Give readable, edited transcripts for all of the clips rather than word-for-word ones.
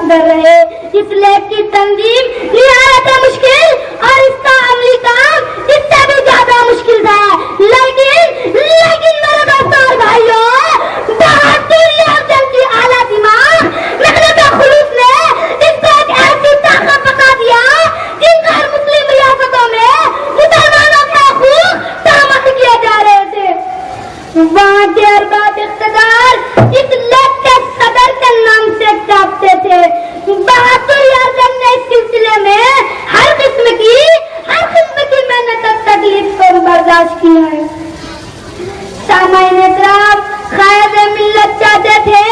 افغر رہے. اس لیب کی تنظیم نہایت مشکل اور اس کا عملی کام اس سے بھی زیادہ مشکل تھا. لیکن میرے دوستوں اور بھائیوں، بہادری اور دل کی اعلیٰ دماغ محنت و خلوص نے اس کو ایک ایسی طاقت بتا دیا جن غیر مسلم ریاستوں میں مسلمانوں کے حقوق تعمیر کیے جا رہے تھے. وہاں کے ارباب اقتدار اس لیب کے صدر کے نام سے کانپتے تھے. بہادری اعظم نے اس سلسلے میں ہر قسم کی محنت اور تکلیف کو برداشت کیا ہے. سامعین کرام، قائد ملت چاہتے تھے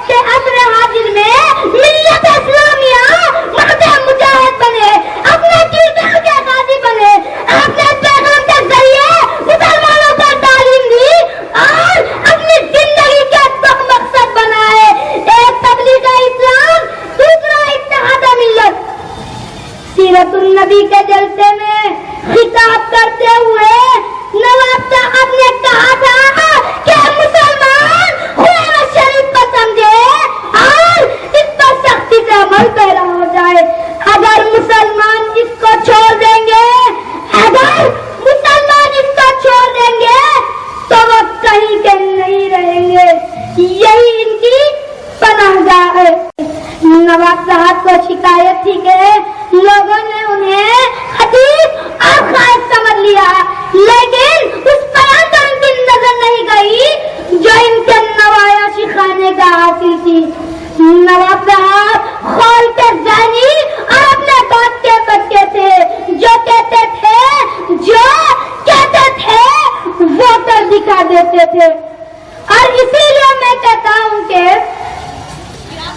کہ اپنے حاضر میں ملت اسلامیہ مرد مجاہد بنے، اپنے کردار کے غازی بنے، اپنے پیغام کے ذریعے مسلمانوں کو تعلیم دی اور اپنی زندگی کے مقصد بنائے. ایک تبلیغ اسلام، دوسرا اتحاد ملت. سیرت النبی کے جلسے میں خطاب کرتے ہوئے نواب صاحب نے کہا تھا کہ مسلمان قرآن شریف کو سمجھے اور اس پر سختی سے عمل پیرا ہو جائے. اگر مسلمان اس کو چھوڑ دیں گے تو وہ کہیں کے نہیں رہیں گے. یہی ان کی پناہ گاہ ہے. نواب صاحب کو شکایت تھی کہ لوگوں نے انہیں حدیث اور خائف سمجھ لیا، لیکن اس پر ان کی نظر نہیں گئی جو ان کے نوایاشی خانے کا حاصل تھی. نواب صاحب خول کے ذہنی اور اپنے بات کے بچے تھے، جو کہتے تھے وہ کر دکھا دیتے تھے. اور اسی لیے میں کہتا ہوں کہ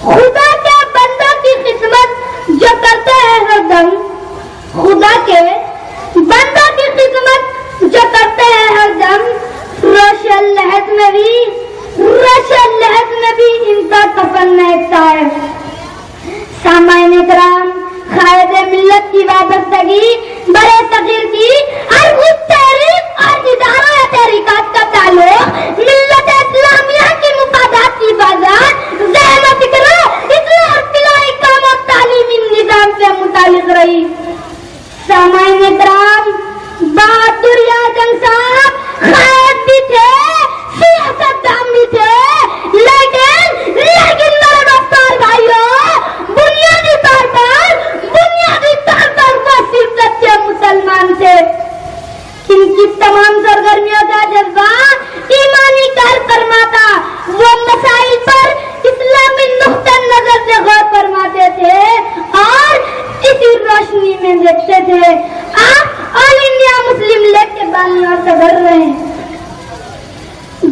خدا کے بندوں کی خدمت جو کرتے ہیں ہر دم، خدا کے بندوں کی خدمت جو کرتے ہیں ہر دم، روشن لحظ میں بھی ان کا کفن نہتا ہے. سامعین کرام، قائد ملت کی وابستگی بڑے صغیر کی اور اس تحریک اور اداروں یا تحریکات کا تعلق ملت اسلامیہ کی مفادات کی بازار ذہن و فکر اصلاح اطلاعی کام اور تعلیمی نظام سے متعلق رہی. سامعین کرام، بہادر اعظم صاحب قائد بھی تھے، سیاست دان بھی تھے، لیکن میرے دوستوں اور بھائیوں، بنیادی طور پر وہ صرف سچے مسلمان تھے. ان کی تمام سرگرمیوں کا جذبہ ایمانی کار فرما تھا. وہ مسائل پر اسلامی نقطہ نظر سے غور فرماتے تھے اور اسی روشنی میں دیکھتے تھے. آپ آل انڈیا مسلم لیگ کے بانی اور صدر رہے.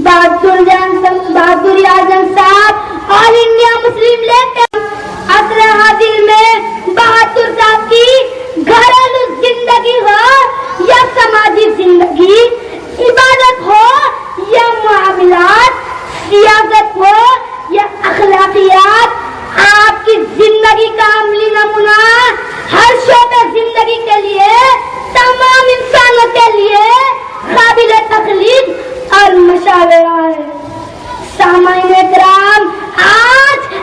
بہادر اعظم صاحب آل انڈیا مسلم لیگ کے عصر حاضر میں بہادر صاحب کی گھریلو زندگی ہو یا سماجی زندگی، عبادت ہو یا معاملات، سیاست ہو یا اخلاقیات، آپ کی زندگی کا عملی نمونہ ہر شعبے زندگی کے لیے، تمام انسانوں کے لیے قابل تقلید اور مشاورہ ہے. سامعین کرام، آج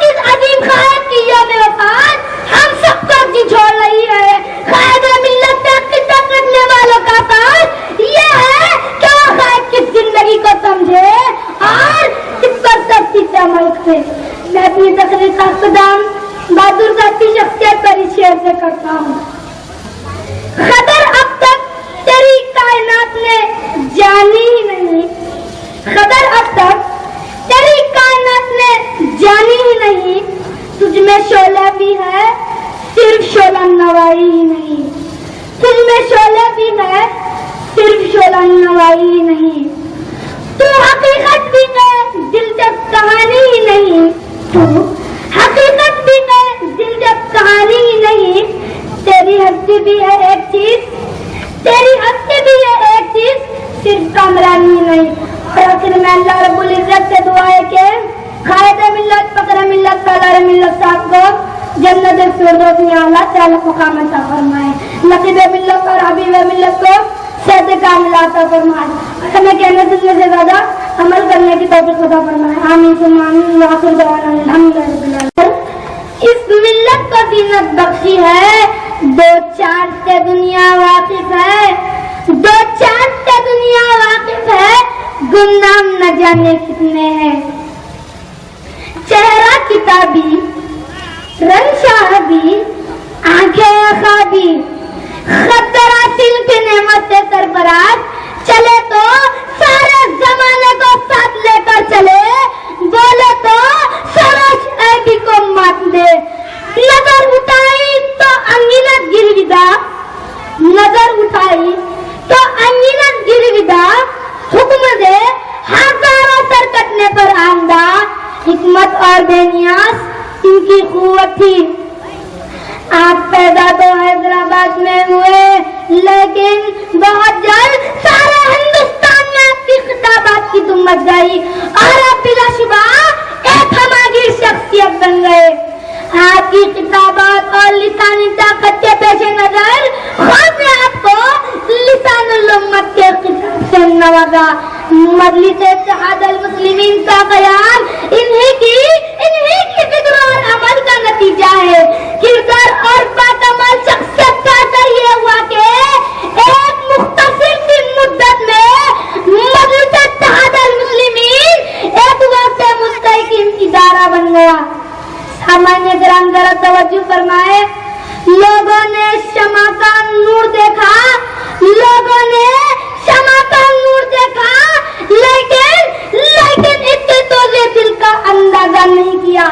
اس عظیم قائد کی یوم وفات ہم سب کو جھنجھوڑ رہی ہے. قائد ملت سے خدمت کرنے والوں کا کام یہ ہے کہ وہ قائد کی زندگی کو سمجھے اور اس پر سختی سے عمل کرے. میں اپنی تقریر کا اختتام بہادر صاحب کی شخصیت پر اس شعر سے کرتا ہوں. خبر اب تک تیری کائنات نے جانی ہی نہیں، خبر اب تک تیری کائنات نے جانی ہی نہیں، تجھ میں شعلہ بھی ہے صرف شعلہ نوائی ہی نہیں، تجھ میں شعلہ بھی ہے صرف شعلہ نوائی ہی نہیں. تو حقیقت بھی ہے دلچسپ کہانی ہی نہیں، تو حقیقت بھی ہے دلچسپ کہانی ہی نہیں. تیری ہستی بھی ہے ایک چیز، تیری ہستی بھی ہے ایک چیز صرف کامرانی نہیں. اور آخر میں اللہ رب العزت سے دعا ہے کہ قائد ملت فخر ملت سالار ملت صاحب کو جنت الفردوس میں اعلیٰ تعالی مقام عطا فرمائے. نقیب ملت اور حبیب ملت کو صحت کامل عطا فرمائے. ہمیں کہنے سننے سے زیادہ عمل کرنے کی توفیق عطا فرمائے. آمین ثم آمین. وآخر دعوانا الحمد للہ رب العالمین. اس ملت کو زینت بخشی ہے، دو چار سے دنیا واقف ہے، دو چار سے دنیا واقف ہے، گمنام نہ جانے کتنے ہیں۔ چہرہ کتابی، رنگ شاہبی، آنکھیں خوابی، خط راسل کی نعمت سے سرفراز، چلے تو سارے زمانے کو ساتھ لے کر چلے، بولے تو سروش عیبی کو مات دے۔ نظر اٹھائی تو انگنت گرویدہ، نظر اٹھائی تو انگنت گرویدہ، حکم دے ہزاروں سر کٹنے پر آمدہ، حکمت اور بے نیاز ان کی قوت تھی۔ آپ پیدا تو حیدرآباد میں ہوئے، لیکن بہت جلد سارے ہندوستان میں آپ کی خطابات کی دم مچ گئی اور آپ بلا شبہ ایک ہماگیر شخصیت بن گئے۔ آپ کی خطابات اور لسانی طاقت کے پیش نظر خود نے آپ کو لسان الامت کے خطاب سے نوازا۔ مجلس اتحاد المسلمین کا قیام انہی کی فکر اور عمل کا نتیجہ ہے۔ کردار اور باکمال شخصیت کا اثر یہ ہوا کہ ایک مختصر سی مدت میں مجلس اتحاد المسلمین ایک وقت مستحکم ادارہ بن گیا۔ سامعین کرام ذرا توجہ فرمائے، لوگوں نے شمع کا نور دیکھا، لوگوں نے شمع کا نور دیکھا، لیکن اس کے توجہ دل کا اندازہ نہیں کیا۔